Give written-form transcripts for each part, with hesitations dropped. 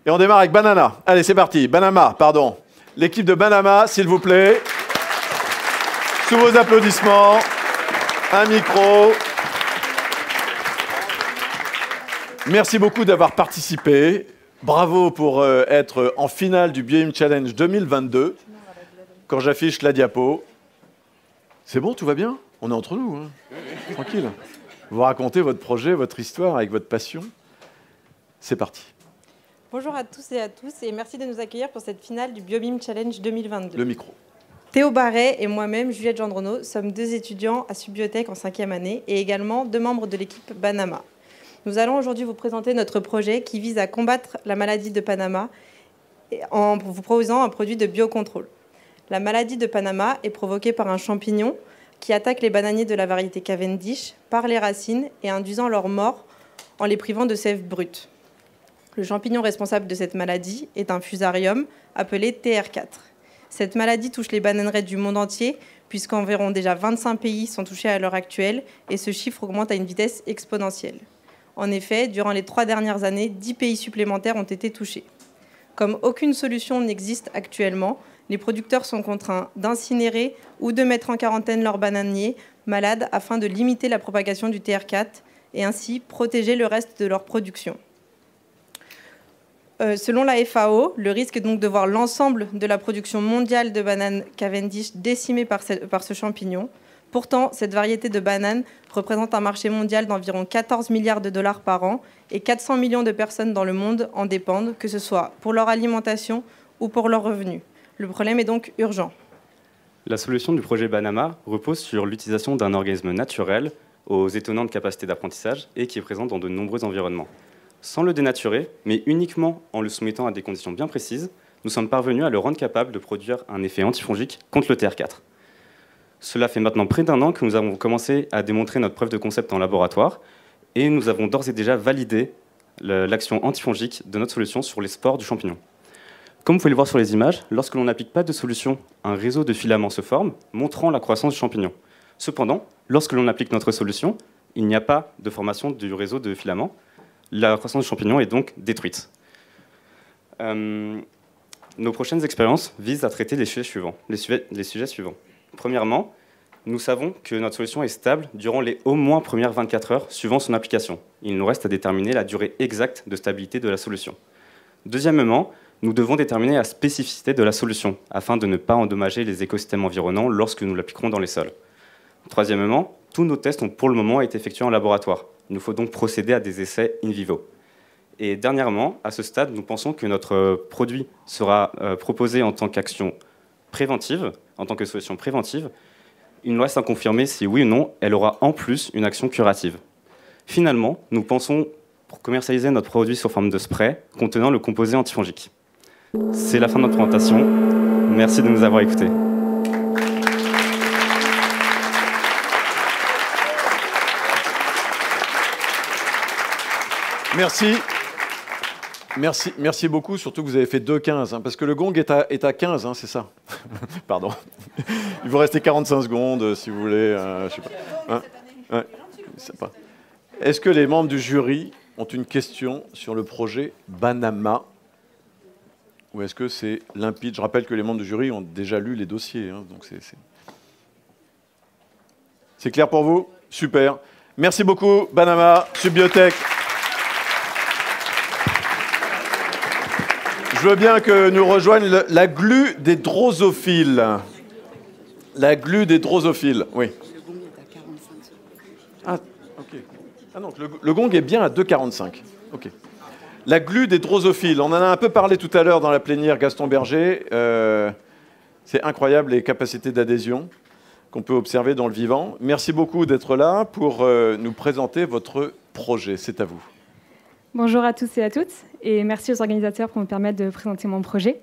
Et on démarre avec Banana. Allez, c'est parti. Banama, pardon. L'équipe de Banama, s'il vous plaît. Sous vos applaudissements. Un micro. Merci beaucoup d'avoir participé. Bravo pour être en finale du BioIM Challenge 2022. Quand j'affiche la diapo. C'est bon, tout va bien? On est entre nous, hein. Tranquille. Vous racontez votre projet, votre histoire avec votre passion. C'est parti. Bonjour à tous et merci de nous accueillir pour cette finale du BioBIM Challenge 2022. Le micro. Théo Barret et moi-même, Juliette Gendronneau, sommes deux étudiants à Subbiotech en 5e année et également deux membres de l'équipe Banama. Nous allons aujourd'hui vous présenter notre projet qui vise à combattre la maladie de Panama en vous proposant un produit de biocontrôle. La maladie de Panama est provoquée par un champignon qui attaque les bananiers de la variété Cavendish par les racines et induisant leur mort en les privant de sève brute. Le champignon responsable de cette maladie est un fusarium appelé TR4. Cette maladie touche les bananeraies du monde entier, puisqu'environ déjà 25 pays sont touchés à l'heure actuelle, et ce chiffre augmente à une vitesse exponentielle. En effet, durant les 3 dernières années, 10 pays supplémentaires ont été touchés. Comme aucune solution n'existe actuellement, les producteurs sont contraints d'incinérer ou de mettre en quarantaine leurs bananiers malades afin de limiter la propagation du TR4 et ainsi protéger le reste de leur production. Selon la FAO, le risque est donc de voir l'ensemble de la production mondiale de bananes Cavendish décimée par ce champignon. Pourtant, cette variété de bananes représente un marché mondial d'environ 14 milliards de dollars par an et 400 millions de personnes dans le monde en dépendent, que ce soit pour leur alimentation ou pour leurs revenus. Le problème est donc urgent. La solution du projet Banama repose sur l'utilisation d'un organisme naturel aux étonnantes capacités d'apprentissage et qui est présent dans de nombreux environnements. Sans le dénaturer, mais uniquement en le soumettant à des conditions bien précises, nous sommes parvenus à le rendre capable de produire un effet antifongique contre le TR4. Cela fait maintenant près d'1 an que nous avons commencé à démontrer notre preuve de concept en laboratoire et nous avons d'ores et déjà validé l'action antifongique de notre solution sur les spores du champignon. Comme vous pouvez le voir sur les images, lorsque l'on n'applique pas de solution, un réseau de filaments se forme, montrant la croissance du champignon. Cependant, lorsque l'on applique notre solution, il n'y a pas de formation du réseau de filaments. La croissance du champignon est donc détruite. Nos prochaines expériences visent à traiter les sujets suivants. Premièrement, nous savons que notre solution est stable durant les au moins premières 24 heures suivant son application. Il nous reste à déterminer la durée exacte de stabilité de la solution. Deuxièmement, nous devons déterminer la spécificité de la solution afin de ne pas endommager les écosystèmes environnants lorsque nous l'appliquerons dans les sols. Troisièmement, tous nos tests ont pour le moment été effectués en laboratoire. Il nous faut donc procéder à des essais in vivo. Et dernièrement, à ce stade, nous pensons que notre produit sera proposé en tant qu'action préventive, en tant que solution préventive. Il nous reste à confirmer si oui ou non, elle aura en plus une action curative. Finalement, nous pensons pour commercialiser notre produit sous forme de spray contenant le composé antifongique. C'est la fin de notre présentation. Merci de nous avoir écoutés. Merci beaucoup, surtout que vous avez fait 2,15, hein, parce que le gong est à 15, hein, c'est ça. Pardon. Il vous rester 45 secondes, si vous voulez. Je sais pas. Hein, ouais, est-ce que les membres du jury ont une question sur le projet Banama? Ou est-ce que c'est limpide? Je rappelle que les membres du jury ont déjà lu les dossiers. Hein, donc c'est clair pour vous? Super. Merci beaucoup, Banama, Subbiotech. Je veux bien que nous rejoigne la glu des drosophiles. La glu des drosophiles, oui. Le gong est à 45 secondes. Ah, ok. Ah non, le gong est bien à 2,45. Ok. La glu des drosophiles. On en a un peu parlé tout à l'heure dans la plénière Gaston Berger. C'est incroyable les capacités d'adhésion qu'on peut observer dans le vivant. Merci beaucoup d'être là pour nous présenter votre projet. C'est à vous. Bonjour à tous et à toutes, et merci aux organisateurs pour me permettre de présenter mon projet.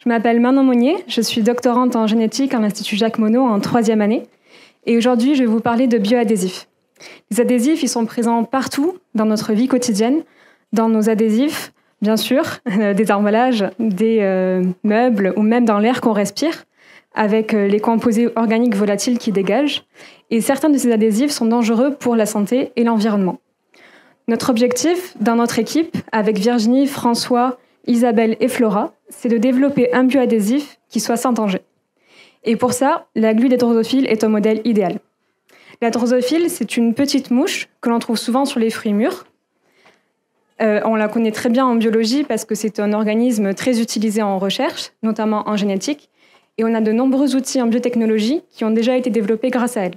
Je m'appelle Manon Monnier, je suis doctorante en génétique à l'Institut Jacques Monod en 3e année, et aujourd'hui je vais vous parler de bioadhésifs. Les adhésifs, ils sont présents partout dans notre vie quotidienne, dans nos adhésifs, bien sûr, des emballages, des meubles ou même dans l'air qu'on respire, avec les composés organiques volatiles qui dégagent, et certains de ces adhésifs sont dangereux pour la santé et l'environnement. Notre objectif, dans notre équipe, avec Virginie, François Isabelle et Flora, c'est de développer un bioadhésif qui soit sans danger. Et pour ça, la glu des drosophiles est un modèle idéal. La drosophile, c'est une petite mouche que l'on trouve souvent sur les fruits mûrs. On la connaît très bien en biologie parce que c'est un organisme très utilisé en recherche, notamment en génétique, et on a de nombreux outils en biotechnologie qui ont déjà été développés grâce à elle.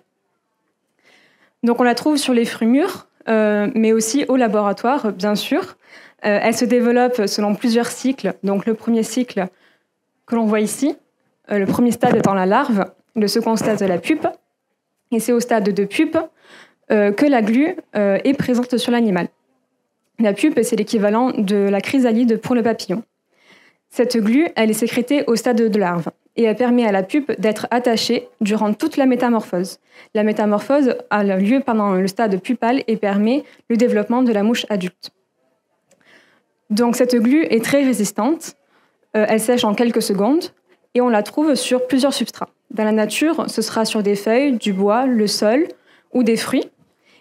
Donc on la trouve sur les fruits mûrs, mais aussi au laboratoire, bien sûr. Elle se développe selon plusieurs cycles. Donc le premier cycle que l'on voit ici, le premier stade étant la larve, le second stade la pupe, et c'est au stade de pupe que la glu est présente sur l'animal. La pupe, c'est l'équivalent de la chrysalide pour le papillon. Cette glu, elle est sécrétée au stade de larve, et elle permet à la pupe d'être attachée durant toute la métamorphose. La métamorphose a lieu pendant le stade pupal et permet le développement de la mouche adulte. Donc cette glu est très résistante, elle sèche en quelques secondes, et on la trouve sur plusieurs substrats. Dans la nature, ce sera sur des feuilles, du bois, le sol ou des fruits.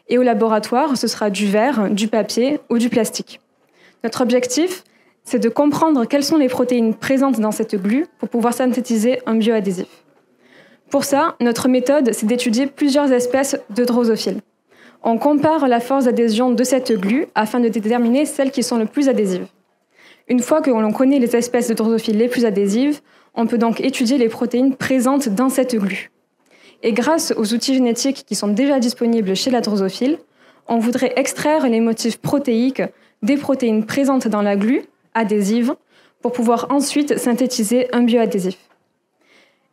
Et au laboratoire, ce sera du verre, du papier ou du plastique. Notre objectif, c'est de comprendre quelles sont les protéines présentes dans cette glu pour pouvoir synthétiser un bioadhésif. Pour ça, notre méthode, c'est d'étudier plusieurs espèces de drosophiles. On compare la force d'adhésion de cette glu afin de déterminer celles qui sont le plus adhésives. Une fois que l'on connaît les espèces de drosophiles les plus adhésives, on peut donc étudier les protéines présentes dans cette glu. Et grâce aux outils génétiques qui sont déjà disponibles chez la drosophile, on voudrait extraire les motifs protéiques des protéines présentes dans la glu, adhésive, pour pouvoir ensuite synthétiser un bioadhésif.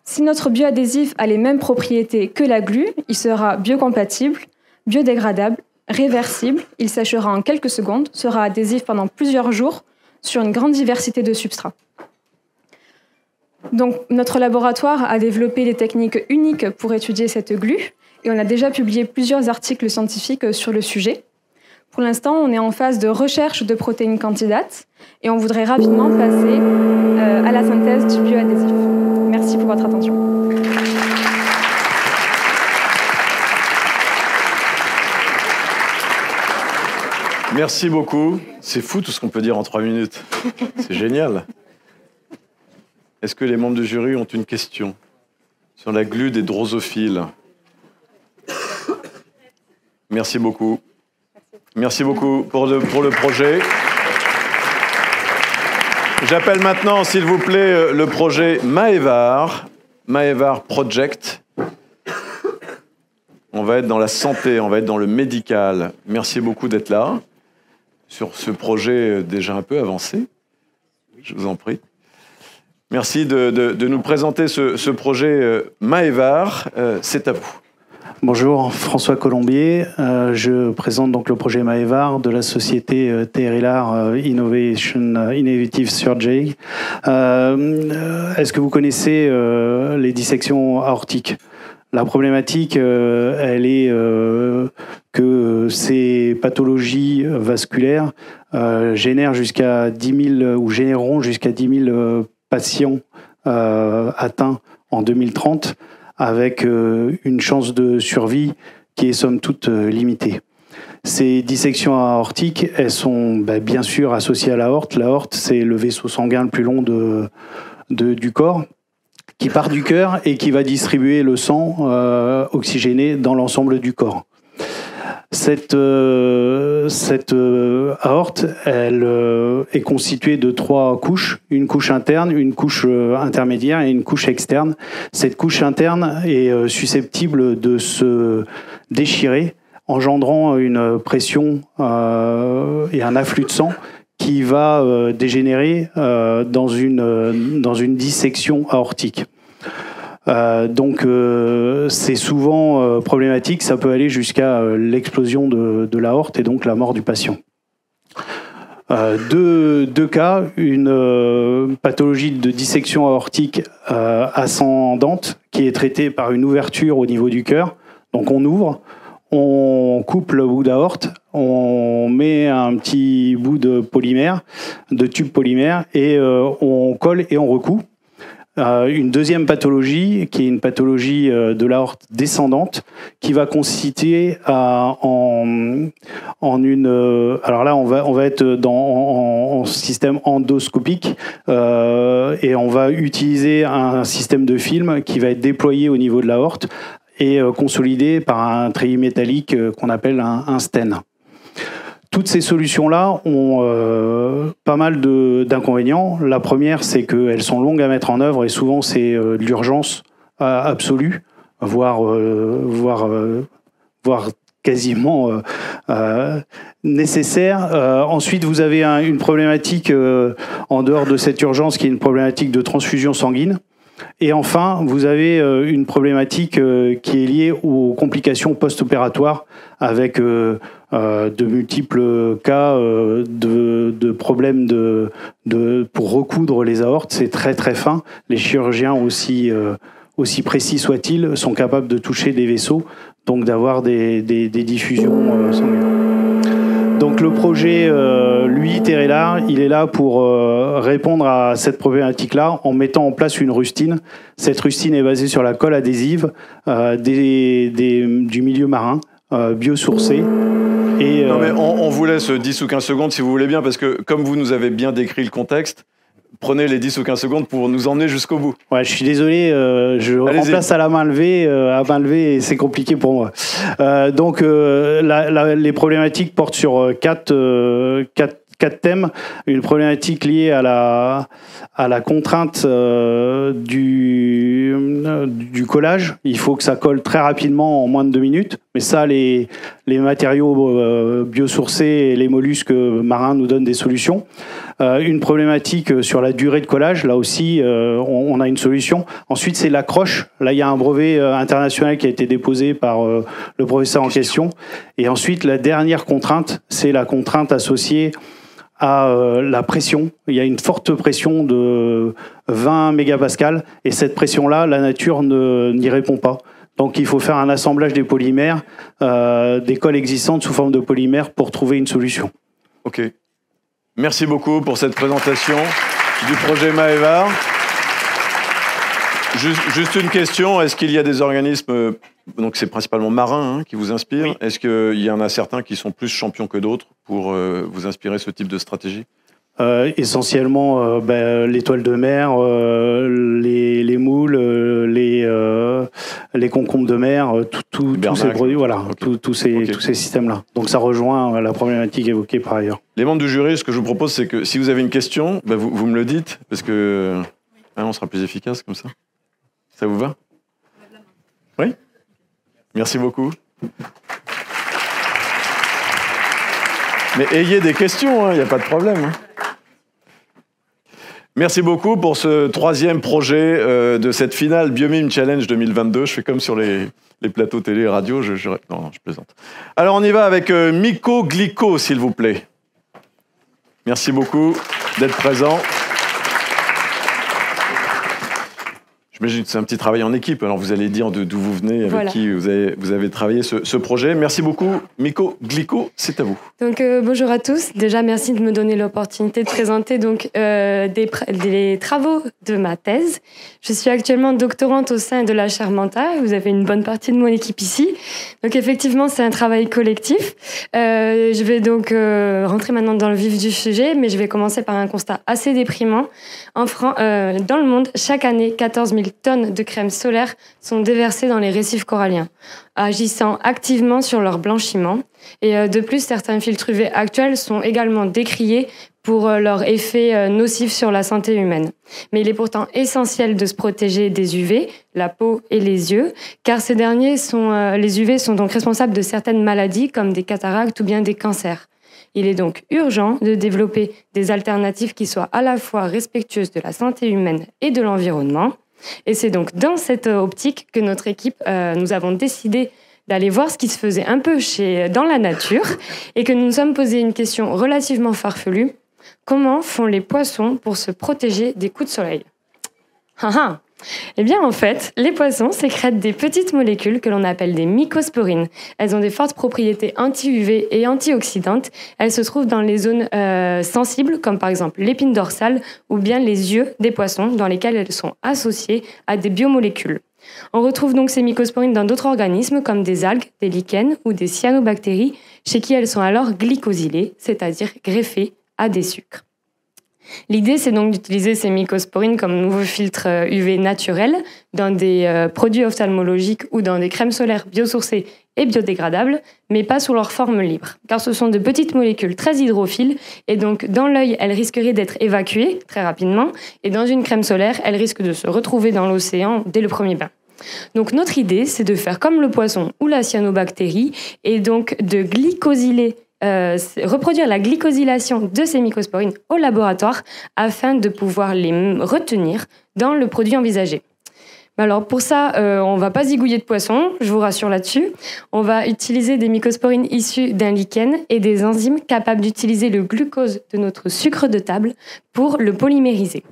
Si notre bioadhésif a les mêmes propriétés que la glu, il sera biocompatible, biodégradable, réversible, il sèchera en quelques secondes, sera adhésif pendant plusieurs jours sur une grande diversité de substrats. Donc, notre laboratoire a développé des techniques uniques pour étudier cette glu et on a déjà publié plusieurs articles scientifiques sur le sujet. Pour l'instant, on est en phase de recherche de protéines candidates et on voudrait rapidement passer à la synthèse du bioadhésif. Merci pour votre attention. Merci beaucoup. C'est fou tout ce qu'on peut dire en 3 minutes. C'est génial. Est-ce que les membres du jury ont une question sur la glu des drosophiles? Merci beaucoup. Merci beaucoup pour le projet. J'appelle maintenant, s'il vous plaît, le projet Maëvar Project. On va être dans la santé, on va être dans le médical. Merci beaucoup d'être là sur ce projet déjà un peu avancé. Je vous en prie. Merci de nous présenter ce projet Maëvar. C'est à vous. Bonjour, François Colombier. Je présente donc le projet Maëvar de la société TRLR Innovative Surgery. Est-ce que vous connaissez les dissections aortiques? La problématique, elle est que ces pathologies vasculaires génèrent jusqu'à 10 000 ou généreront jusqu'à 10 000 patients atteints en 2030 avec une chance de survie qui est somme toute limitée. Ces dissections aortiques, elles sont bien sûr associées à l'aorte. L'aorte, c'est le vaisseau sanguin le plus long du corps, qui part du cœur et qui va distribuer le sang oxygéné dans l'ensemble du corps. Cette aorte, elle est constituée de 3 couches, une couche interne, une couche intermédiaire et une couche externe. Cette couche interne est susceptible de se déchirer, engendrant une pression et un afflux de sang qui va dégénérer dans une dissection aortique. Donc c'est souvent problématique, ça peut aller jusqu'à l'explosion de l'aorte et donc la mort du patient. Deux cas, une pathologie de dissection aortique ascendante qui est traitée par une ouverture au niveau du cœur. Donc on ouvre, on coupe le bout d'aorte, on met un petit bout de polymère, de tube polymère et on colle et on recoue. une deuxième pathologie, qui est une pathologie de l'aorte descendante, qui va consister en une... alors là, on va être en système endoscopique et on va utiliser un système de film qui va être déployé au niveau de l'aorte et consolidé par un treillis métallique qu'on appelle un stent. Toutes ces solutions-là ont pas mal d'inconvénients. La première, c'est qu'elles sont longues à mettre en œuvre et souvent c'est de l'urgence absolue, voire quasiment nécessaire. Ensuite, vous avez une problématique en dehors de cette urgence qui est une problématique de transfusion sanguine. Et enfin, vous avez une problématique qui est liée aux complications post-opératoires avec de multiples cas de problèmes pour recoudre les aortes. C'est très très fin. Les chirurgiens, aussi précis soient-ils, sont capables de toucher des vaisseaux, donc d'avoir des diffusions sanguines. Donc le projet, lui, TERELAR, il est là pour répondre à cette problématique-là en mettant en place une rustine. Cette rustine est basée sur la colle adhésive du milieu marin, biosourcée. Et, non mais on vous laisse 10 ou 15 secondes si vous voulez bien, parce que comme vous nous avez bien décrit le contexte, prenez les 10 ou 15 secondes pour nous emmener jusqu'au bout. Ouais, je suis désolé, je remplace à la main levée, et c'est compliqué pour moi. Donc, les problématiques portent sur quatre thèmes. Une problématique liée à la contrainte du collage. Il faut que ça colle très rapidement en moins de 2 minutes. Mais ça, les matériaux biosourcés et les mollusques marins nous donnent des solutions. Une problématique sur la durée de collage. Là aussi, on a une solution. Ensuite, c'est l'accroche. Là, il y a un brevet international qui a été déposé par le professeur en question. Et ensuite, la dernière contrainte, c'est la contrainte associée à la pression. Il y a une forte pression de 20 mégapascales et cette pression-là, la nature n'y répond pas. Donc il faut faire un assemblage des polymères, des colles existantes sous forme de polymères pour trouver une solution. Ok. Merci beaucoup pour cette présentation du projet Maëvar. Juste une question, est-ce qu'il y a des organismes, donc c'est principalement marins qui vous inspirent, oui. Est-ce qu'il y en a certains qui sont plus champions que d'autres pour vous inspirer ce type de stratégie ? Essentiellement l'étoile de mer, les moules, les concombres de mer, tous ces produits, voilà, okay. tous ces systèmes-là. Donc ça rejoint la problématique évoquée par ailleurs. Les membres du jury, ce que je vous propose, c'est que si vous avez une question, vous me le dites, parce que on sera plus efficace comme ça. Ça vous va ? Oui ? Merci beaucoup. Mais ayez des questions, il n'y a pas de problème. Merci beaucoup pour ce 3e projet de cette finale Biomime Challenge 2022. Je fais comme sur les plateaux télé et radio. Non, je plaisante. Alors, on y va avec Miko Glico, s'il vous plaît. Merci beaucoup d'être présent. J'imagine que c'est un petit travail en équipe. Alors, vous allez dire d'où vous venez, avec qui vous avez travaillé ce projet. Merci beaucoup. Miko Glico, c'est à vous. Donc, bonjour à tous. Déjà, merci de me donner l'opportunité de présenter donc, des travaux de ma thèse. Je suis actuellement doctorante au sein de la chaire Manta. Vous avez une bonne partie de mon équipe ici. Donc, effectivement, c'est un travail collectif. Je vais donc rentrer maintenant dans le vif du sujet, mais je vais commencer par un constat assez déprimant. Dans le monde, chaque année, 14 000 tonnes de crème solaire sont déversées dans les récifs coralliens, agissant activement sur leur blanchiment. Et de plus, certains filtres UV actuels sont également décriés pour leur effet nocif sur la santé humaine. Mais il est pourtant essentiel de se protéger des UV, la peau et les yeux, car ces derniers les UV sont donc responsables de certaines maladies comme des cataractes ou bien des cancers. Il est donc urgent de développer des alternatives qui soient à la fois respectueuses de la santé humaine et de l'environnement. Et c'est donc dans cette optique que notre équipe, nous avons décidé d'aller voir ce qui se faisait un peu dans la nature et que nous nous sommes posé une question relativement farfelue. Comment font les poissons pour se protéger des coups de soleil ? Eh bien, en fait, les poissons sécrètent des petites molécules que l'on appelle des mycosporines. Elles ont des fortes propriétés anti-UV et antioxydantes. Elles se trouvent dans les zones sensibles, comme par exemple l'épine dorsale ou bien les yeux des poissons, dans lesquels elles sont associées à des biomolécules. On retrouve donc ces mycosporines dans d'autres organismes, comme des algues, des lichens ou des cyanobactéries, chez qui elles sont alors glycosylées, c'est-à-dire greffées à des sucres. L'idée, c'est donc d'utiliser ces mycosporines comme nouveau filtre UV naturel dans des produits ophtalmologiques ou dans des crèmes solaires biosourcées et biodégradables, mais pas sous leur forme libre, car ce sont de petites molécules très hydrophiles, et donc dans l'œil, elles risqueraient d'être évacuées très rapidement, et dans une crème solaire, elles risquent de se retrouver dans l'océan dès le premier bain. Donc notre idée, c'est de faire comme le poisson ou la cyanobactérie, et donc de glycosyler reproduire la glycosylation de ces mycosporines au laboratoire afin de pouvoir les retenir dans le produit envisagé. Alors pour ça, on ne va pas zigouiller de poisson, je vous rassure là-dessus. On va utiliser des mycosporines issues d'un lichen et des enzymes capables d'utiliser le glucose de notre sucre de table pour le polymériser.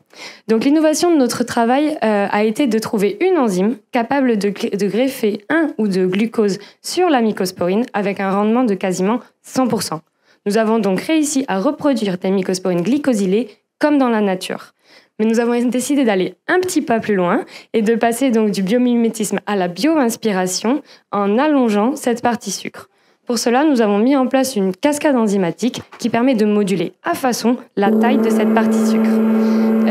Donc l'innovation de notre travail a été de trouver une enzyme capable de greffer un ou deux glucoses sur la mycosporine avec un rendement de quasiment 100%. Nous avons donc réussi à reproduire des mycosporines glycosylées comme dans la nature. Mais nous avons décidé d'aller un petit pas plus loin et de passer donc du biomimétisme à la bio-inspiration en allongeant cette partie sucre. Pour cela, nous avons mis en place une cascade enzymatique qui permet de moduler à façon la taille de cette partie sucre.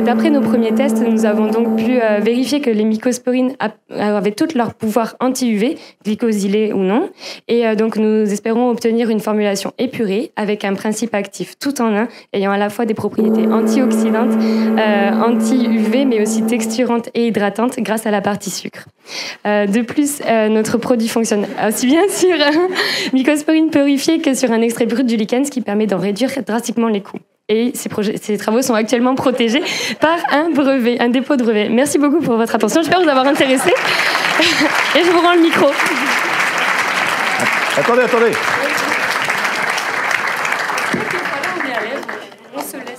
D'après nos premiers tests, nous avons donc pu vérifier que les mycosporines avaient tout leur pouvoir anti-UV, glycosylées ou non. Et donc nous espérons obtenir une formulation épurée avec un principe actif tout en un, ayant à la fois des propriétés antioxydantes, anti-UV, mais aussi texturantes et hydratantes grâce à la partie sucre. De plus, notre produit fonctionne aussi bien sur mycosporine purifiée que sur un extrait brut du lichen, ce qui permet d'en réduire drastiquement les coûts. Et ces travaux sont actuellement protégés par un brevet, un dépôt de brevet. Merci beaucoup pour votre attention. J'espère vous avoir intéressé. Et je vous rends le micro. Attendez.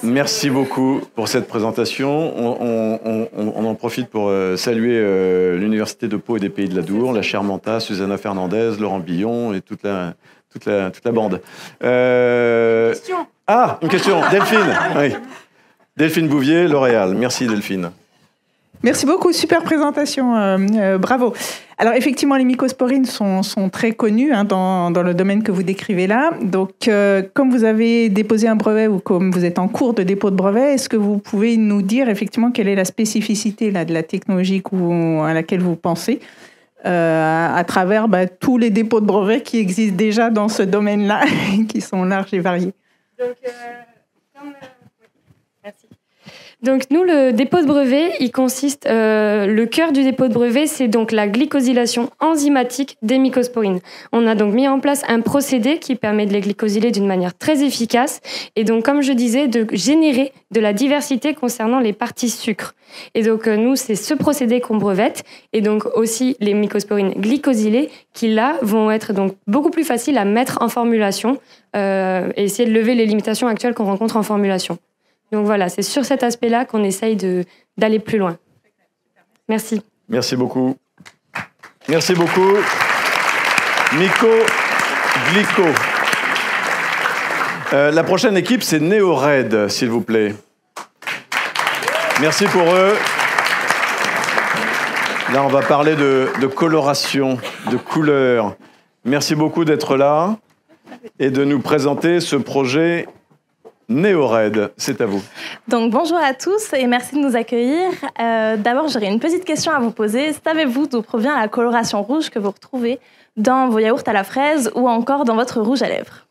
Merci beaucoup pour cette présentation. On en profite pour saluer l'Université de Pau et des Pays de l'Adour, la chère Manta, Susanna Fernandez, Laurent Billon et toute la bande. Une question. Delphine. Oui. Delphine Bouvier, L'Oréal. Merci Delphine. Merci beaucoup, super présentation, bravo. Alors effectivement, les mycosporines sont très connues dans le domaine que vous décrivez là. Donc, comme vous avez déposé un brevet ou comme vous êtes en cours de dépôt de brevet, est-ce que vous pouvez nous dire effectivement quelle est la spécificité de la technologie à laquelle vous pensez à travers tous les dépôts de brevets qui existent déjà dans ce domaine-là, qui sont larges et variés? Merci. Donc nous, le dépôt de brevet, il consiste, le cœur du dépôt de brevet, c'est donc la glycosylation enzymatique des mycosporines. On a donc mis en place un procédé qui permet de les glycosyler d'une manière très efficace et donc, comme je disais, de générer de la diversité concernant les parties sucre. Et donc nous, c'est ce procédé qu'on brevette et donc aussi les mycosporines glycosylées qui là vont être donc beaucoup plus faciles à mettre en formulation et essayer de lever les limitations actuelles qu'on rencontre en formulation. Donc voilà, c'est sur cet aspect-là qu'on essaye d'aller plus loin. Merci. Merci beaucoup. Merci beaucoup. Myco-glyco. La prochaine équipe, c'est NeoRed, s'il vous plaît. Merci pour eux. Là, on va parler de coloration, de couleur. Merci beaucoup d'être là et de nous présenter ce projet NeoRed. C'est à vous. Donc bonjour à tous et merci de nous accueillir. D'abord, j'aurais une petite question à vous poser. Savez-vous d'où provient la coloration rouge que vous retrouvez dans vos yaourts à la fraise ou encore dans votre rouge à lèvres?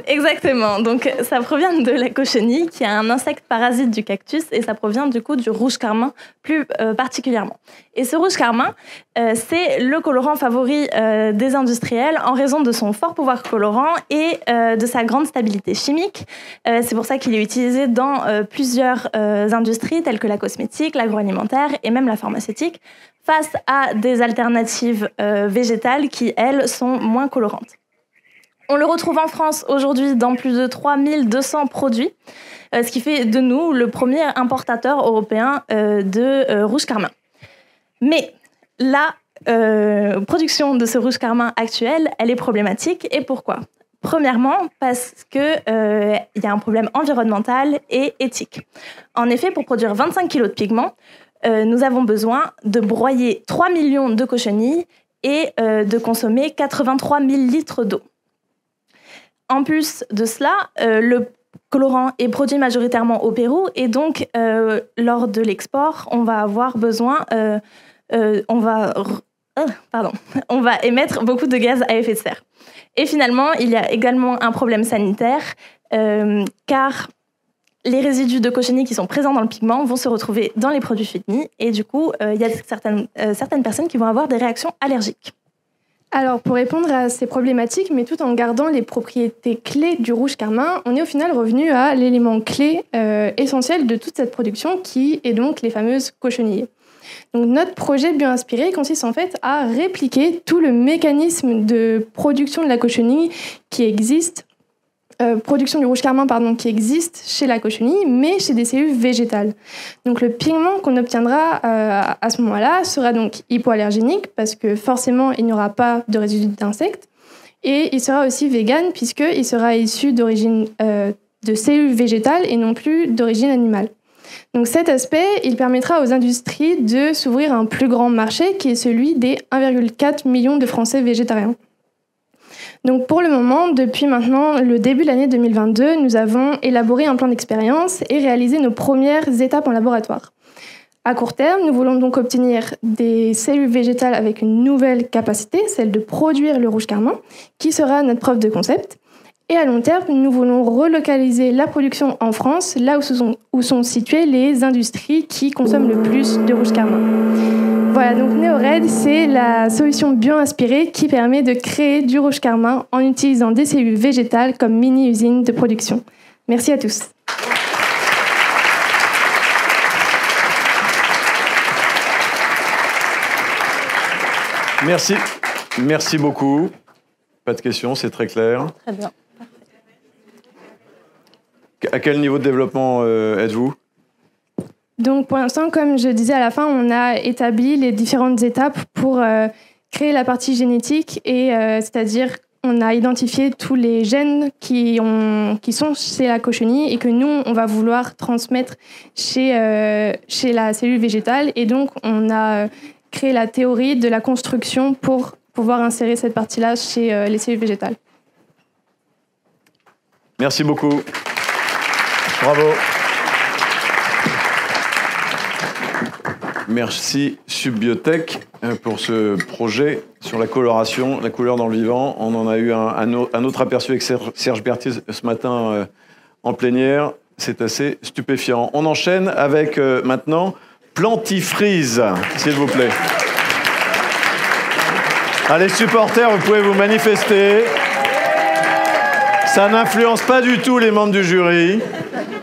Exactement, donc ça provient de la cochenille qui est un insecte parasite du cactus et ça provient du coup du rouge carmin plus particulièrement. Et ce rouge carmin, c'est le colorant favori des industriels en raison de son fort pouvoir colorant et de sa grande stabilité chimique. C'est pour ça qu'il est utilisé dans plusieurs industries telles que la cosmétique, l'agroalimentaire et même la pharmaceutique face à des alternatives végétales qui, elles, sont moins colorantes. On le retrouve en France aujourd'hui dans plus de 3200 produits, ce qui fait de nous le premier importateur européen de rouge carmin. Mais la production de ce rouge carmin actuel, elle est problématique. Et pourquoi ? Premièrement, parce qu'il y a un problème environnemental et éthique. En effet, pour produire 25 kg de pigments, nous avons besoin de broyer 3 millions de cochenilles et de consommer 83 000 litres d'eau. En plus de cela, le colorant est produit majoritairement au Pérou et donc lors de l'export, on va avoir besoin, on va émettre beaucoup de gaz à effet de serre. Et finalement, il y a également un problème sanitaire car les résidus de cochenilles qui sont présents dans le pigment vont se retrouver dans les produits finis et du coup, il y a certaines personnes qui vont avoir des réactions allergiques. Alors, pour répondre à ces problématiques, mais tout en gardant les propriétés clés du rouge carmin, on est au final revenu à l'élément clé essentiel de toute cette production, qui est donc les fameuses cochenilles. Donc, notre projet BioInspiré consiste en fait à répliquer tout le mécanisme de production de la cochenille qui existe, production du rouge carmin, qui existe chez la cochenille, mais chez des cellules végétales. Donc le pigment qu'on obtiendra à ce moment-là sera donc hypoallergénique, parce que forcément il n'y aura pas de résidus d'insectes, et il sera aussi vegan, puisqu'il sera issu d'origine de cellules végétales et non plus d'origine animale. Donc cet aspect, il permettra aux industries de s'ouvrir à un plus grand marché, qui est celui des 1,4 million de Français végétariens. Donc pour le moment, depuis maintenant le début de l'année 2022, nous avons élaboré un plan d'expérience et réalisé nos premières étapes en laboratoire. À court terme, nous voulons donc obtenir des cellules végétales avec une nouvelle capacité, celle de produire le rouge carmin, qui sera notre preuve de concept. Et à long terme, nous voulons relocaliser la production en France, là où sont situées les industries qui consomment le plus de rouge carmin. Voilà, donc NeoRed, c'est la solution BioInspiré qui permet de créer du rouge carmin en utilisant des cellules végétales comme mini-usines de production. Merci à tous. Merci. Merci beaucoup. Pas de questions, c'est très clair. Très bien. À quel niveau de développement êtes-vous ? Donc pour l'instant, comme je disais à la fin, on a établi les différentes étapes pour créer la partie génétique, et c'est-à-dire on a identifié tous les gènes qui sont chez la cochenille et que nous, on va vouloir transmettre chez la cellule végétale. Et donc on a créé la théorie de la construction pour pouvoir insérer cette partie-là chez les cellules végétales. Merci beaucoup. Bravo. Merci Subbiotech pour ce projet sur la coloration, la couleur dans le vivant. On en a eu un autre aperçu avec Serge Berthier ce matin en plénière. C'est assez stupéfiant. On enchaîne avec maintenant Plantifreeze, s'il vous plaît. Allez, supporters, vous pouvez vous manifester. Ça n'influence pas du tout les membres du jury.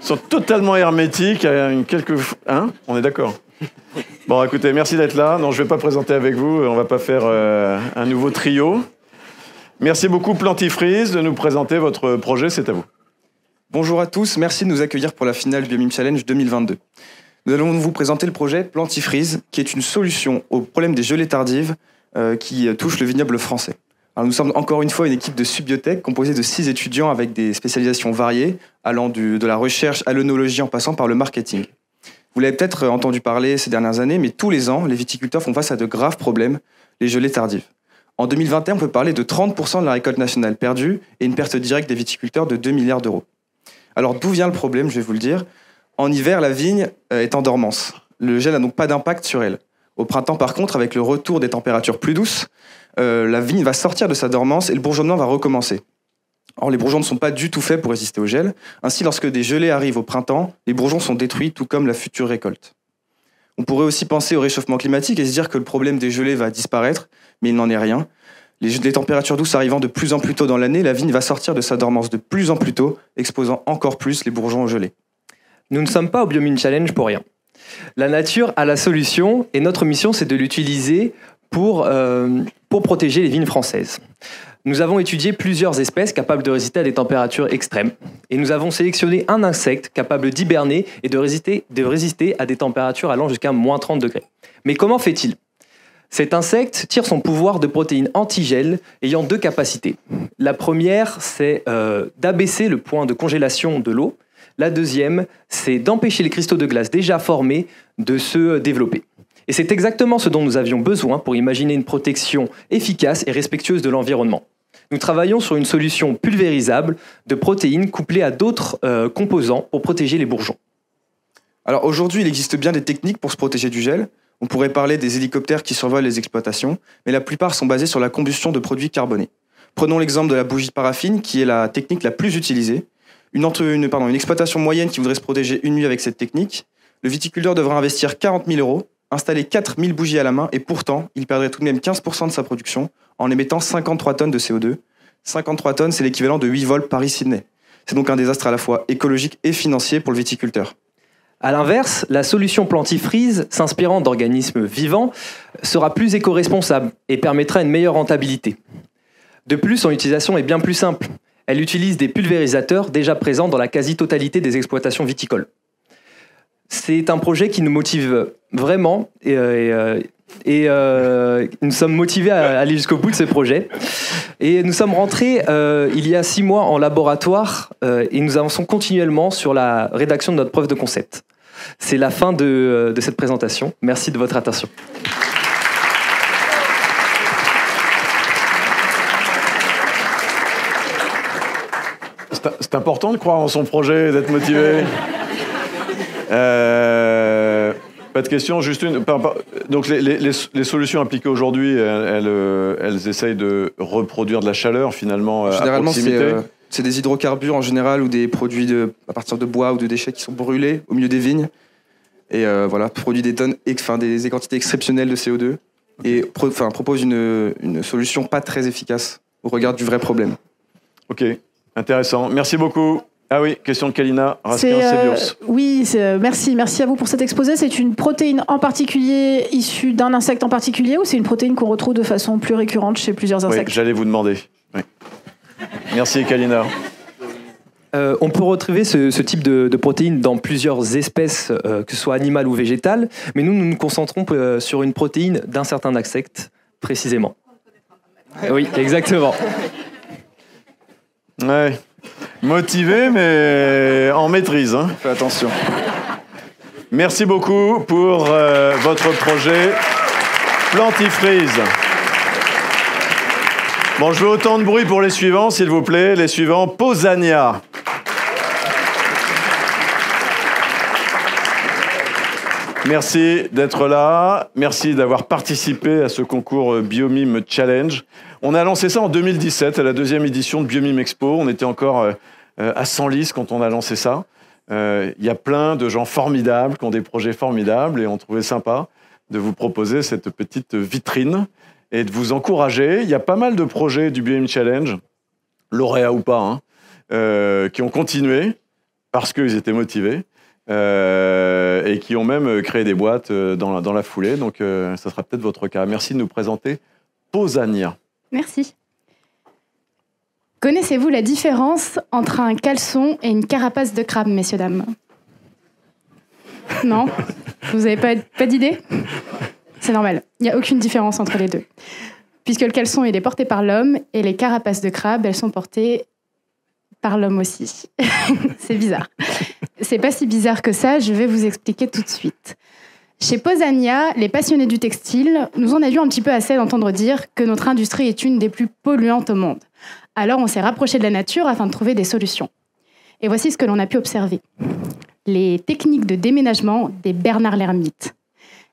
Ils sont totalement hermétiques. On est d'accord ? Bon, écoutez, merci d'être là. Non, je ne vais pas présenter avec vous. On ne va pas faire un nouveau trio. Merci beaucoup, Plantifreeze, de nous présenter votre projet. C'est à vous. Bonjour à tous. Merci de nous accueillir pour la finale BioMime Challenge 2022. Nous allons vous présenter le projet Plantifreeze, qui est une solution au problème des gelées tardives qui touche le vignoble français. Alors, nous sommes encore une fois une équipe de Subbiotech composée de 6 étudiants avec des spécialisations variées, allant de la recherche à l'œnologie en passant par le marketing. Vous l'avez peut-être entendu parler ces dernières années, mais tous les ans, les viticulteurs font face à de graves problèmes, les gelées tardives. En 2021, on peut parler de 30% de la récolte nationale perdue et une perte directe des viticulteurs de 2 milliards d'euros. Alors d'où vient le problème, je vais vous le dire. En hiver, la vigne est en dormance. Le gel n'a donc pas d'impact sur elle. Au printemps, par contre, avec le retour des températures plus douces, la vigne va sortir de sa dormance et le bourgeonnement va recommencer. Or, les bourgeons ne sont pas du tout faits pour résister au gel. Ainsi, lorsque des gelées arrivent au printemps, les bourgeons sont détruits, tout comme la future récolte. On pourrait aussi penser au réchauffement climatique et se dire que le problème des gelées va disparaître, mais il n'en est rien. Les températures douces arrivant de plus en plus tôt dans l'année, la vigne va sortir de sa dormance de plus en plus tôt, exposant encore plus les bourgeons aux gelées. Nous ne sommes pas au BioMime Challenge pour rien. La nature a la solution et notre mission, c'est de l'utiliser pour protéger les vignes françaises. Nous avons étudié plusieurs espèces capables de résister à des températures extrêmes. Et nous avons sélectionné un insecte capable d'hiberner et de résister à des températures allant jusqu'à moins 30 degrés. Mais comment fait-il ? Cet insecte tire son pouvoir de protéines antigel ayant deux capacités. La première, c'est d'abaisser le point de congélation de l'eau. La deuxième, c'est d'empêcher les cristaux de glace déjà formés de se développer. Et c'est exactement ce dont nous avions besoin pour imaginer une protection efficace et respectueuse de l'environnement. Nous travaillons sur une solution pulvérisable de protéines couplées à d'autres composants pour protéger les bourgeons. Alors aujourd'hui, il existe bien des techniques pour se protéger du gel. On pourrait parler des hélicoptères qui survolent les exploitations, mais la plupart sont basés sur la combustion de produits carbonés. Prenons l'exemple de la bougie de paraffine, qui est la technique la plus utilisée. Une exploitation moyenne qui voudrait se protéger une nuit avec cette technique, le viticulteur devra investir 40 000 €, installer 4 000 bougies à la main, et pourtant, il perdrait tout de même 15% de sa production en émettant 53 tonnes de CO2. 53 tonnes, c'est l'équivalent de 8 vols Paris-Sydney. C'est donc un désastre à la fois écologique et financier pour le viticulteur. A l'inverse, la solution Plantifreeze, s'inspirant d'organismes vivants, sera plus éco-responsable et permettra une meilleure rentabilité. De plus, son utilisation est bien plus simple. Elle utilise des pulvérisateurs déjà présents dans la quasi-totalité des exploitations viticoles. C'est un projet qui nous motive vraiment et nous sommes motivés à aller jusqu'au bout de ce projet. Et nous sommes rentrés il y a 6 mois en laboratoire et nous avançons continuellement sur la rédaction de notre preuve de concept. C'est la fin de cette présentation. Merci de votre attention. C'est important de croire en son projet, d'être motivé. Pas de question, juste une. Donc les solutions appliquées aujourd'hui, elles essayent de reproduire de la chaleur finalement à proximité. C'est des hydrocarbures en général ou des produits à partir de bois ou de déchets qui sont brûlés au milieu des vignes et voilà, produit des quantités exceptionnelles de CO2 et propose une solution pas très efficace au regard du vrai problème. Ok, intéressant. Merci beaucoup. Ah oui, question de Kalina Raskin-Sebios. Oui, merci à vous pour cet exposé. C'est une protéine en particulier issue d'un insecte en particulier ou c'est une protéine qu'on retrouve de façon plus récurrente chez plusieurs insectes ? Oui, j'allais vous demander. Oui. Merci Kalina. On peut retrouver ce type de protéines dans plusieurs espèces, que ce soit animales ou végétales, mais nous nous concentrons sur une protéine d'un certain insecte, précisément. Oui, exactement. Ouais. Motivé, mais en maîtrise. Hein. Fais attention. Merci beaucoup pour votre projet Plantifreeze. Bon, je veux autant de bruit pour les suivants, s'il vous plaît. Les suivants, Pausania. Merci d'être là. Merci d'avoir participé à ce concours Biomime Challenge. On a lancé ça en 2017, à la 2e édition de Biomime Expo. On était encore à Senlis quand on a lancé ça. Il y a plein de gens formidables qui ont des projets formidables et on trouvait sympa de vous proposer cette petite vitrine et de vous encourager. Il y a pas mal de projets du Biomime Challenge, lauréats ou pas, qui ont continué parce qu'ils étaient motivés. Et qui ont même créé des boîtes dans la foulée. Donc, ça sera peut-être votre cas. Merci de nous présenter Pausania. Merci. Connaissez-vous la différence entre un caleçon et une carapace de crabe, messieurs, dames ? Non ? Vous n'avez pas d'idée ? C'est normal. Il n'y a aucune différence entre les deux. Puisque le caleçon, il est porté par l'homme et les carapaces de crabe, elles sont portées par l'homme aussi. C'est bizarre. C'est pas si bizarre que ça, je vais vous expliquer tout de suite. Chez Pausania, les passionnés du textile, nous en avions un petit peu assez d'entendre dire que notre industrie est une des plus polluantes au monde. Alors on s'est rapproché de la nature afin de trouver des solutions. Et voici ce que l'on a pu observer. Les techniques de déménagement des Bernard l'Ermite.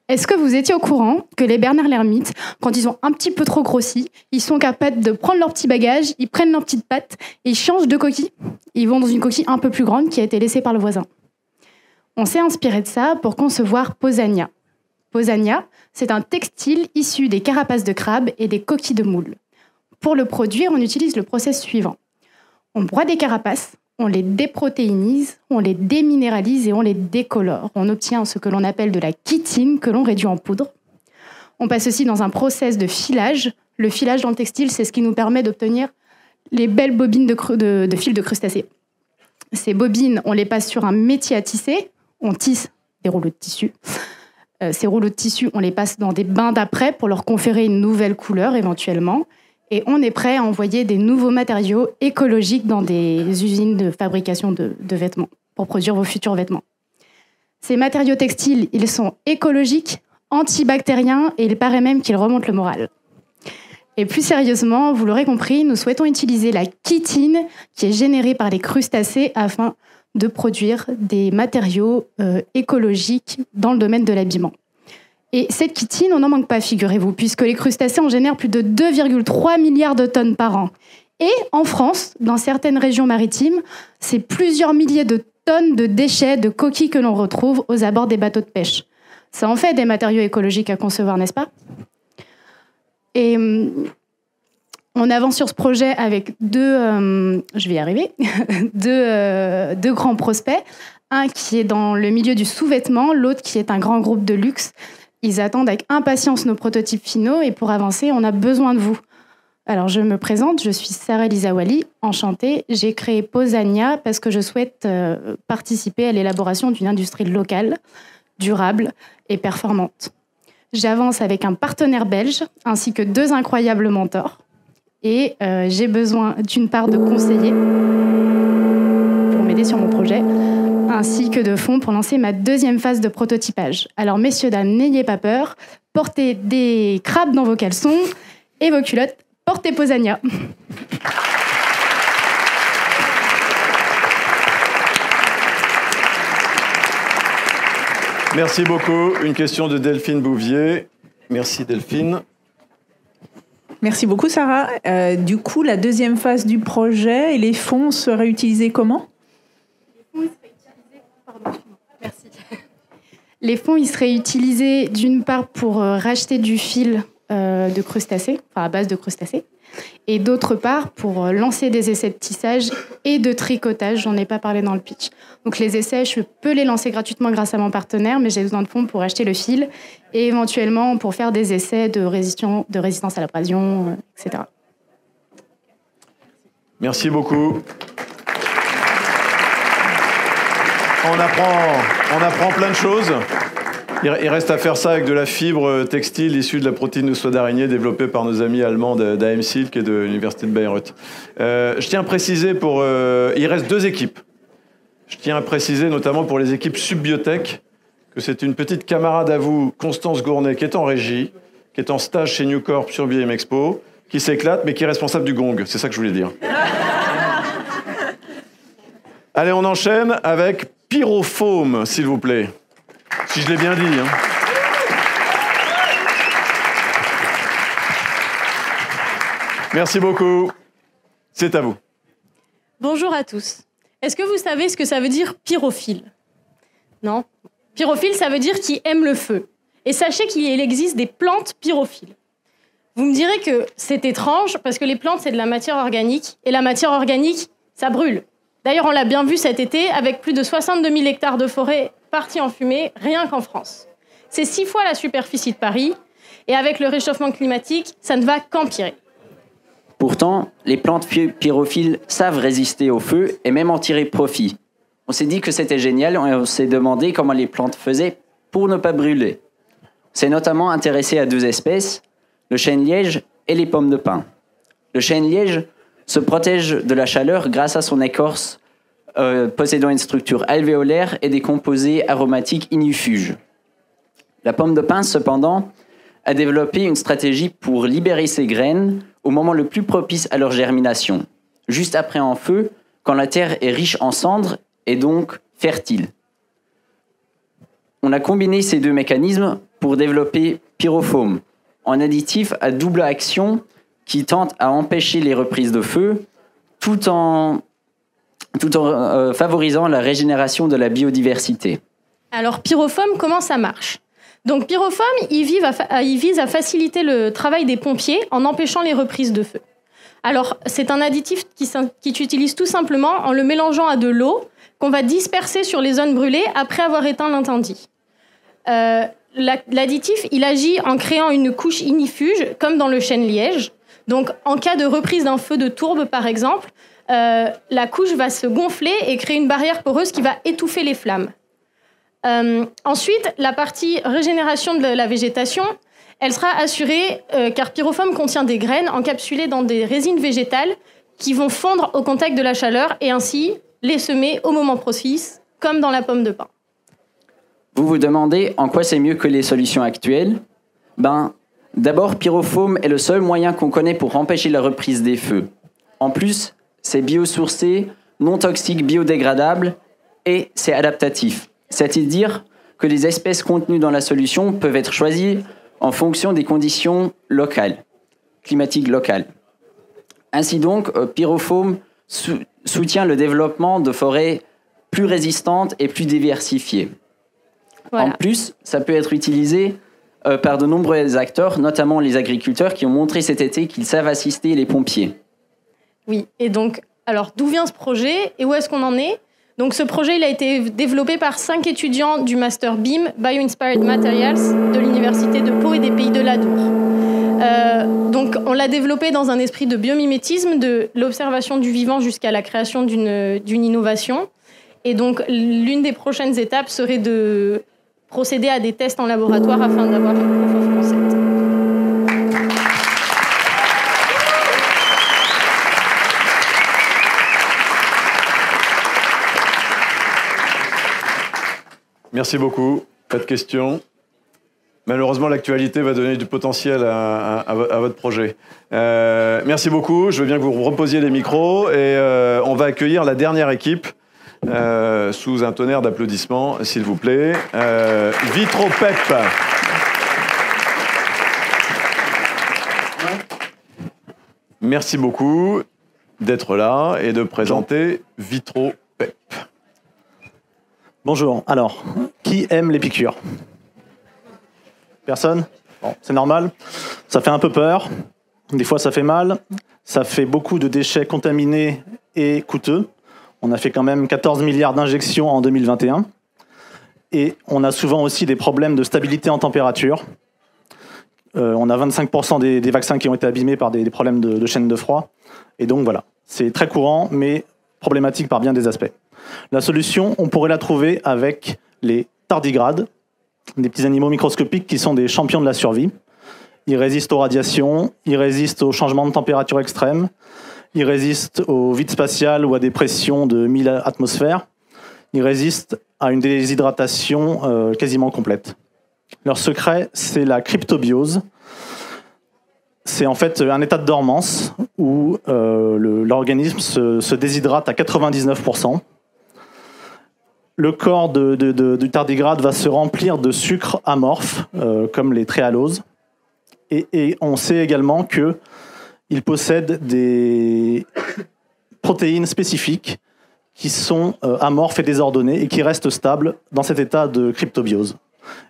Est-ce que vous étiez au courant que les Bernard l'Ermite, quand ils ont un petit peu trop grossi, ils sont capables de prendre leur petit bagage, ils prennent leurs petites pattes et ils changent de coquille. Ils vont dans une coquille un peu plus grande qui a été laissée par le voisin. On s'est inspiré de ça pour concevoir Pausania. Pausania, c'est un textile issu des carapaces de crabe et des coquilles de moule. Pour le produire, on utilise le process suivant. On broie des carapaces, on les déprotéinise, on les déminéralise et on les décolore. On obtient ce que l'on appelle de la chitine que l'on réduit en poudre. On passe aussi dans un process de filage, Le filage dans le textile, c'est ce qui nous permet d'obtenir les belles bobines de fils de crustacés. Ces bobines, on les passe sur un métier à tisser, on tisse des rouleaux de tissu. Ces rouleaux de tissu, on les passe dans des bains d'après pour leur conférer une nouvelle couleur éventuellement. Et on est prêt à envoyer des nouveaux matériaux écologiques dans des usines de fabrication de vêtements pour produire vos futurs vêtements. Ces matériaux textiles, ils sont écologiques, antibactériens et il paraît même qu'ils remontent le moral. Et plus sérieusement, vous l'aurez compris, nous souhaitons utiliser la chitine qui est générée par les crustacés afin de produire des matériaux écologiques dans le domaine de l'habillement. Et cette chitine, on n'en manque pas, figurez-vous, puisque les crustacés en génèrent plus de 2,3 milliards de tonnes par an. Et en France, dans certaines régions maritimes, c'est plusieurs milliers de tonnes de déchets, de coquilles que l'on retrouve aux abords des bateaux de pêche. Ça en fait des matériaux écologiques à concevoir, n'est-ce pas ? Et on avance sur ce projet avec deux grands prospects. Un qui est dans le milieu du sous-vêtement, l'autre qui est un grand groupe de luxe. Ils attendent avec impatience nos prototypes finaux et pour avancer, on a besoin de vous. Alors, je me présente, je suis Sarah Elisa Wali, enchantée. J'ai créé Posania parce que je souhaite participer à l'élaboration d'une industrie locale, durable et performante. J'avance avec un partenaire belge ainsi que 2 incroyables mentors. Et j'ai besoin d'une part de conseillers pour m'aider sur mon projet, ainsi que de fonds pour lancer ma 2e phase de prototypage. Alors, messieurs, dames, n'ayez pas peur, portez des crabes dans vos caleçons et vos culottes, portez Posania. Merci beaucoup. Une question de Delphine Bouvier. Merci Delphine. Merci beaucoup Sarah. Du coup, la 2e phase du projet et les fonds seraient utilisés comment ? Les fonds, ils seraient utilisés d'une part pour racheter du fil de crustacés, enfin à base de crustacés, et d'autre part pour lancer des essais de tissage et de tricotage. J'en ai pas parlé dans le pitch. Donc les essais, je peux les lancer gratuitement grâce à mon partenaire, mais j'ai besoin de fonds pour acheter le fil et éventuellement pour faire des essais de résistance à l'abrasion, etc. Merci beaucoup. On apprend plein de choses. Il reste à faire ça avec de la fibre textile issue de la protéine de soie d'araignée développée par nos amis allemands d'AM Silk et de l'université de Bayreuth. Je tiens à préciser il reste 2 équipes. Je tiens à préciser notamment pour les équipes Subbiotech que c'est une petite camarade à vous, Constance Gournay, qui est en régie, qui est en stage chez New Corp sur BM Expo, qui s'éclate mais qui est responsable du gong. C'est ça que je voulais dire. Allez, on enchaîne avec Pyrofoam, s'il vous plaît. Si je l'ai bien dit. Merci beaucoup. C'est à vous. Bonjour à tous. Est-ce que vous savez ce que ça veut dire pyrophile ? Non ? Pyrophile, ça veut dire qui aime le feu. Et sachez qu'il existe des plantes pyrophiles. Vous me direz que c'est étrange parce que les plantes, c'est de la matière organique. Et la matière organique, ça brûle. D'ailleurs, on l'a bien vu cet été avec plus de 62 000 hectares de forêt partis en fumée, rien qu'en France. C'est 6 fois la superficie de Paris. Et avec le réchauffement climatique, ça ne va qu'empirer. Pourtant, les plantes pyrophiles savent résister au feu et même en tirer profit. On s'est dit que c'était génial et on s'est demandé comment les plantes faisaient pour ne pas brûler. On s'est notamment intéressé à 2 espèces, le chêne-liège et les pommes de pin. Le chêne-liège se protège de la chaleur grâce à son écorce possédant une structure alvéolaire et des composés aromatiques ignifuges. La pomme de pin, cependant, a développé une stratégie pour libérer ses graines au moment le plus propice à leur germination, juste après un feu, quand la terre est riche en cendres et donc fertile. On a combiné ces 2 mécanismes pour développer Pyrofoam, un additif à double action qui tente à empêcher les reprises de feu tout en favorisant la régénération de la biodiversité. Alors, Pyrofoam, comment ça marche ? Donc, Pyrofoam, il vise à faciliter le travail des pompiers en empêchant les reprises de feu. Alors, c'est un additif qui s'utilise tout simplement en le mélangeant à de l'eau qu'on va disperser sur les zones brûlées après avoir éteint l'incendie. l'additif, il agit en créant une couche ignifuge, comme dans le chêne liège. Donc, en cas de reprise d'un feu de tourbe, par exemple, la couche va se gonfler et créer une barrière poreuse qui va étouffer les flammes. Ensuite, la partie régénération de la végétation, elle sera assurée car Pyrofoam contient des graines encapsulées dans des résines végétales qui vont fondre au contact de la chaleur et ainsi les semer au moment propice, comme dans la pomme de pin. Vous vous demandez en quoi c'est mieux que les solutions actuelles? D'abord, Pyrofoam est le seul moyen qu'on connaît pour empêcher la reprise des feux. En plus, c'est biosourcé, non toxique, biodégradable et c'est adaptatif. C'est-à-dire que les espèces contenues dans la solution peuvent être choisies en fonction des conditions locales, climatiques locales. Ainsi donc, Pyrofoam soutient le développement de forêts plus résistantes et plus diversifiées. Voilà. En plus, ça peut être utilisé par de nombreux acteurs, notamment les agriculteurs, qui ont montré cet été qu'ils savent assister les pompiers. Oui, et donc, alors d'où vient ce projet et où est-ce qu'on en est? Donc ce projet, il a été développé par 5 étudiants du Master BIM, Bio-Inspired Materials, de l'Université de Pau et des Pays de l'Adour. Donc on l'a développé dans un esprit de biomimétisme, de l'observation du vivant jusqu'à la création d'une innovation. Et donc l'une des prochaines étapes serait de procéder à des tests en laboratoire afin d'avoir une proof of concept. Merci beaucoup. Pas de questions. Malheureusement, l'actualité va donner du potentiel à votre projet. Merci beaucoup. Je veux bien que vous reposiez les micros et on va accueillir la dernière équipe sous un tonnerre d'applaudissements, s'il vous plaît. Vitropep. Merci beaucoup d'être là et de présenter Vitropep. Bonjour. Alors, qui aime les piqûres? Personne? Bon, c'est normal. Ça fait un peu peur. Des fois, ça fait mal. Ça fait beaucoup de déchets contaminés et coûteux. On a fait quand même 14 milliards d'injections en 2021. Et on a souvent aussi des problèmes de stabilité en température. On a 25% des vaccins qui ont été abîmés par des problèmes de chaîne de froid. Et donc voilà, c'est très courant, mais problématique par bien des aspects. La solution, on pourrait la trouver avec les tardigrades, des petits animaux microscopiques qui sont des champions de la survie. Ils résistent aux radiations, ils résistent aux changements de température extrêmes, ils résistent au vide spatial ou à des pressions de 1000 atmosphères, ils résistent à une déshydratation quasiment complète. Leur secret, c'est la cryptobiose. C'est en fait un état de dormance où l'organisme se déshydrate à 99%. Le corps du tardigrade va se remplir de sucres amorphes, comme les tréhaloses. Et on sait également qu'il possède des protéines spécifiques qui sont amorphes et désordonnées et qui restent stables dans cet état de cryptobiose.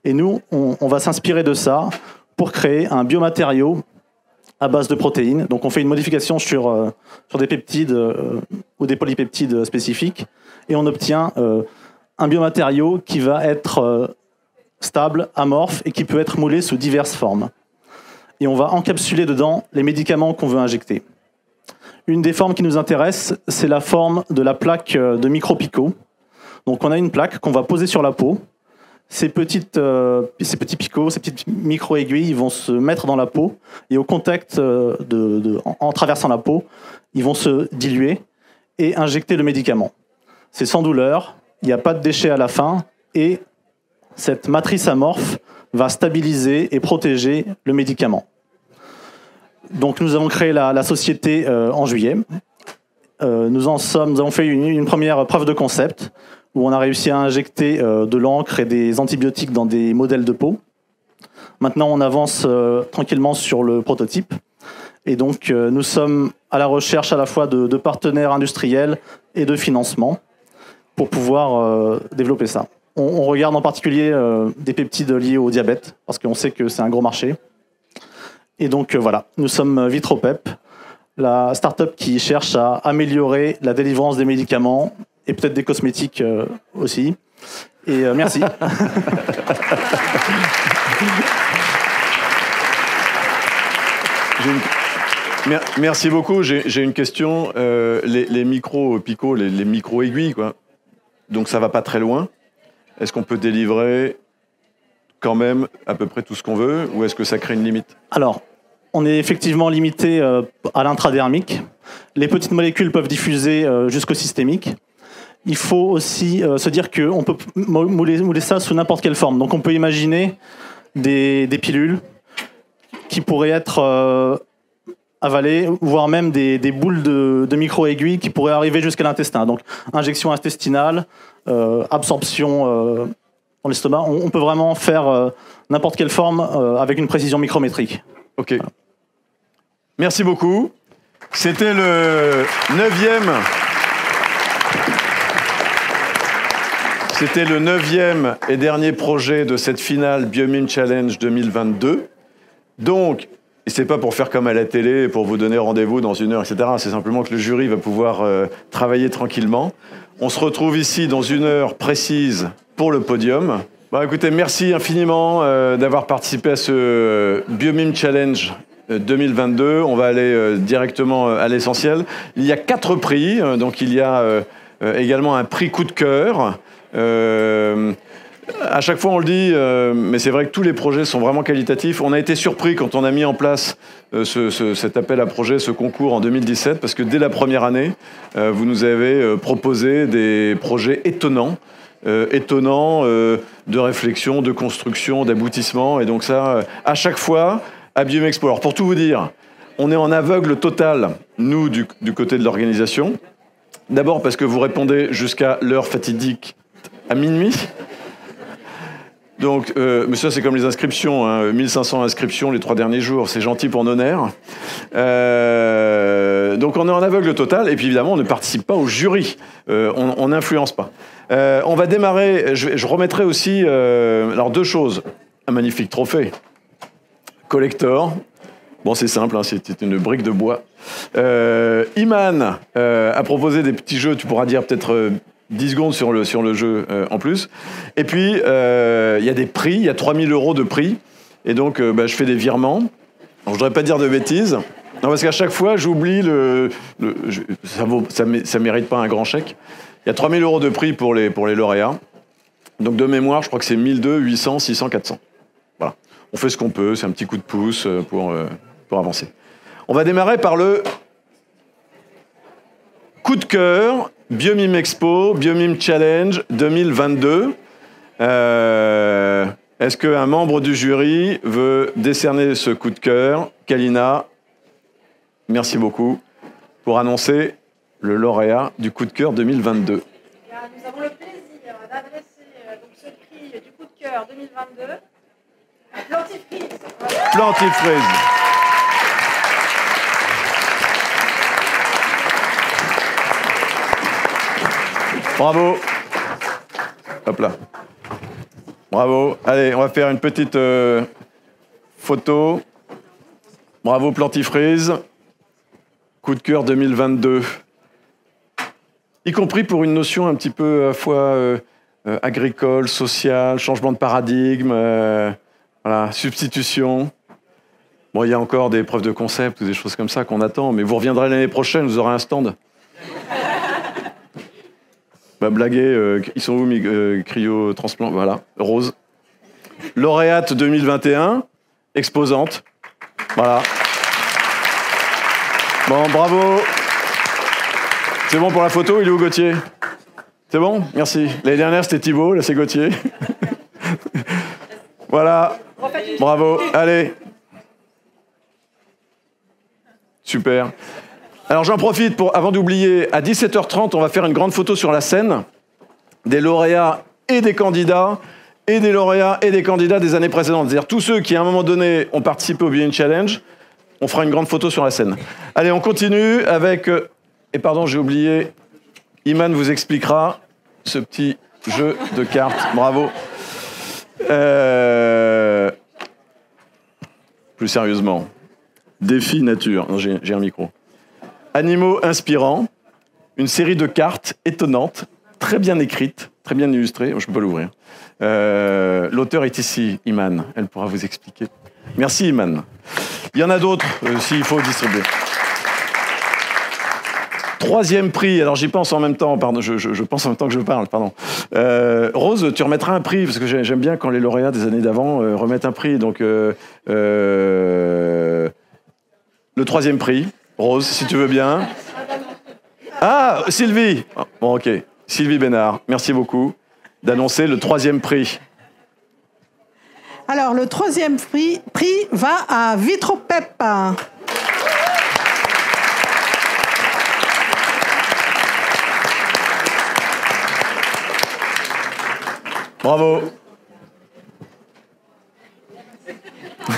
Et nous, on va s'inspirer de ça pour créer un biomatériau à base de protéines. Donc on fait une modification sur des peptides ou des polypeptides spécifiques et on obtient un biomatériau qui va être stable, amorphe et qui peut être moulé sous diverses formes. Et on va encapsuler dedans les médicaments qu'on veut injecter. Une des formes qui nous intéresse, c'est la forme de la plaque de micro-picots. Donc on a une plaque qu'on va poser sur la peau. Ces petits picots, ces petites micro-aiguilles, ils vont se mettre dans la peau et au contact, en traversant la peau, ils vont se diluer et injecter le médicament. C'est sans douleur, il n'y a pas de déchets à la fin et cette matrice amorphe va stabiliser et protéger le médicament. Donc nous avons créé la société en juillet. Nous avons fait une première preuve de concept où on a réussi à injecter de l'encre et des antibiotiques dans des modèles de peau. Maintenant, on avance tranquillement sur le prototype. Et donc, nous sommes à la recherche à la fois de partenaires industriels et de financement pour pouvoir développer ça. On regarde en particulier des peptides liés au diabète, parce qu'on sait que c'est un gros marché. Et donc, voilà, nous sommes Vitropep, la start-up qui cherche à améliorer la délivrance des médicaments et peut-être des cosmétiques aussi. Et merci. Merci beaucoup. J'ai une question. Les micros picots, les micros aiguilles, quoi. Donc ça va pas très loin. Est-ce qu'on peut délivrer quand même à peu près tout ce qu'on veut, ou est-ce que ça crée une limite? Alors, on est effectivement limité à l'intradermique. Les petites molécules peuvent diffuser jusqu'au systémique. Il faut aussi se dire qu'on peut mouler ça sous n'importe quelle forme. Donc on peut imaginer des pilules qui pourraient être avalées, voire même des boules de micro-aiguilles qui pourraient arriver jusqu'à l'intestin. Donc injection intestinale, absorption dans l'estomac. On peut vraiment faire n'importe quelle forme avec une précision micrométrique. Ok. Voilà. Merci beaucoup. C'était le 9e et dernier projet de cette finale Biomime Challenge 2022. Donc, et c'est pas pour faire comme à la télé, pour vous donner rendez-vous dans 1 heure, etc. C'est simplement que le jury va pouvoir travailler tranquillement. On se retrouve ici dans 1 heure précise pour le podium. Bon, écoutez, merci infiniment d'avoir participé à ce Biomime Challenge 2022. On va aller directement à l'essentiel. Il y a 4 prix. Donc, il y a également un prix coup de cœur. À chaque fois on le dit, mais c'est vrai que tous les projets sont vraiment qualitatifs. On a été surpris quand on a mis en place cet appel à projet, ce concours en 2017, parce que dès la première année, vous nous avez proposé des projets étonnants, de réflexion, de construction, d'aboutissement. Et donc ça, à chaque fois, à Biomime Expo. Alors pour tout vous dire, on est en aveugle total, nous, du côté de l'organisation. D'abord parce que vous répondez jusqu'à l'heure fatidique à minuit. Donc, mais ça, c'est comme les inscriptions, hein, 1500 inscriptions les 3 derniers jours, c'est gentil pour nos nerfs. Donc, on est en aveugle total, et puis évidemment, on ne participe pas au jury, on n'influence pas. On va démarrer, je remettrai aussi, alors 2 choses, un magnifique trophée, collector, bon, c'est simple, hein, c'est une brique de bois. Iman a proposé des petits jeux, tu pourras dire peut-être 10 secondes sur le jeu en plus. Et puis, il y a des prix, il y a 3000 € de prix. Et donc, je fais des virements. Alors, je ne voudrais pas dire de bêtises. Non, parce qu'à chaque fois, j'oublie ça ne mérite pas un grand chèque. Il y a 3000 € de prix pour les lauréats. Donc, de mémoire, je crois que c'est 1200, 800, 600, 400. Voilà. On fait ce qu'on peut. C'est un petit coup de pouce pour avancer. On va démarrer par le coup de cœur. Biomime Expo, Biomime Challenge 2022. Est-ce qu'un membre du jury veut décerner ce coup de cœur? Kalina, merci beaucoup pour annoncer le lauréat du coup de cœur 2022. Nous avons le plaisir d'adresser ce prix du coup de cœur 2022 à Plantifreeze. Plantifreeze. Bravo. Hop là. Bravo. Allez, on va faire une petite photo. Bravo Plantifreeze. Coup de cœur 2022. Y compris pour une notion un petit peu à la fois agricole, sociale, changement de paradigme, voilà, substitution. Bon, il y a encore des preuves de concept ou des choses comme ça qu'on attend, mais vous reviendrez l'année prochaine, vous aurez un stand. Bah, blaguer, ils sont où cryo-transplant? Voilà, Rose. Lauréate 2021, exposante. Voilà. Bon, bravo. C'est bon pour la photo, il est où Gauthier? C'est bon? Merci. L'année dernière, c'était Thibaut, là c'est Gauthier. Voilà. Bravo. Allez. Super. Alors j'en profite avant d'oublier, à 17h30, on va faire une grande photo sur la scène des lauréats et des candidats, et des lauréats et des candidats des années précédentes. C'est-à-dire tous ceux qui, à un moment donné, ont participé au Biomime Challenge, on fera une grande photo sur la scène. Allez, on continue avec... Et pardon, j'ai oublié, Iman vous expliquera ce petit jeu de cartes. Bravo. Plus sérieusement, défi nature. Non, j'ai un micro. Animaux inspirants, une série de cartes étonnantes, très bien écrites, très bien illustré. Je ne peux pas l'ouvrir. L'auteur est ici, Iman. Elle pourra vous expliquer. Merci, Iman. Il y en a d'autres, s'il faut distribuer. Troisième prix, alors j'y pense en même temps, pardon, je pense en même temps que je parle, pardon. Rose, tu remettras un prix, parce que j'aime bien quand les lauréats des années d'avant remettent un prix. Donc, le troisième prix, Rose, si tu veux bien. Ah, Sylvie. Bon, ok. Sylvie Bénard, merci beaucoup d'annoncer le troisième prix. Alors, le troisième prix va à Vitropep. Bravo.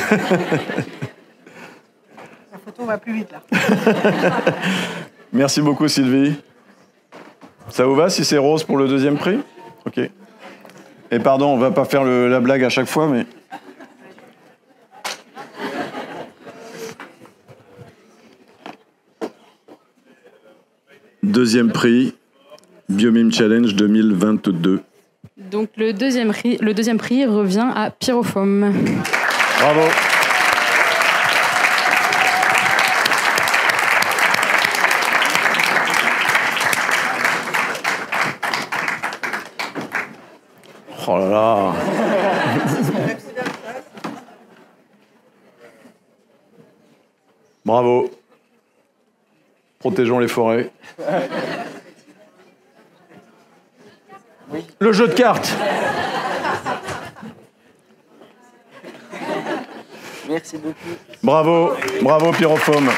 La photo va plus vite, là. Merci beaucoup, Sylvie. Ça vous va si c'est Rose pour le deuxième prix? Ok. Et pardon, on va pas faire la blague à chaque fois, mais... Deuxième prix, Biomime Challenge 2022. Donc le deuxième prix revient à Pyrofoam. Bravo. Oh là là. Bravo. Protégeons les forêts. Le jeu de cartes. Merci beaucoup. Bravo, bravo Pyrofoam.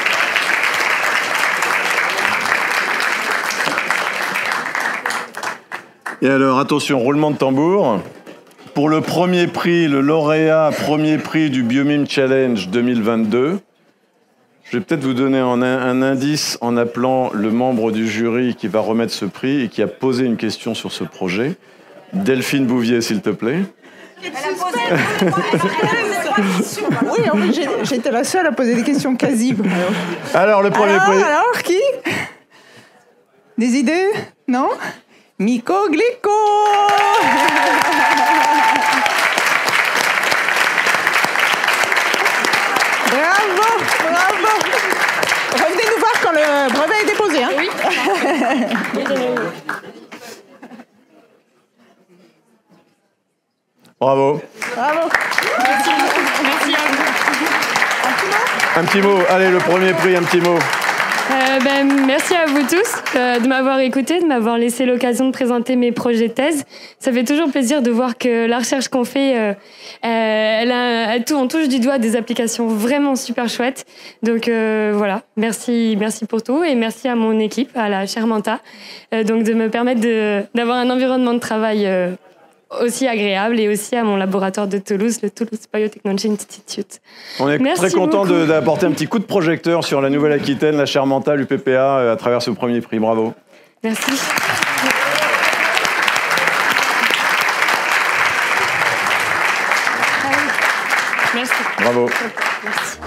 Et alors, attention, roulement de tambour. Pour le premier prix, le lauréat premier prix du Biomime Challenge 2022, je vais peut-être vous donner un indice en appelant le membre du jury qui va remettre ce prix et qui a posé une question sur ce projet. Delphine Bouvier, s'il te plaît. Oui, en fait, j'étais la seule à poser des questions quasi. Alors, le premier prix. Alors, qui? Des idées? Non? Miko Glico. Bravo, bravo. Revenez nous voir quand le brevet est déposé. Hein? Oui. Bravo. Bravo. Merci à vous. Un petit mot. Allez, le premier prix, un petit mot. Merci à vous tous de m'avoir écouté, de m'avoir laissé l'occasion de présenter mes projets de thèse. Ça fait toujours plaisir de voir que la recherche qu'on fait, on touche du doigt des applications vraiment super chouettes. Donc voilà, merci pour tout et merci à mon équipe, à la Chermanta, donc de me permettre d'avoir un environnement de travail aussi agréable et aussi à mon laboratoire de Toulouse, le Toulouse Biotechnology Institute. On est très content d'apporter un petit coup de projecteur sur la Nouvelle-Aquitaine, la Chermanta, l'UPPA à travers ce premier prix. Bravo. Merci. Merci. Bravo. Merci.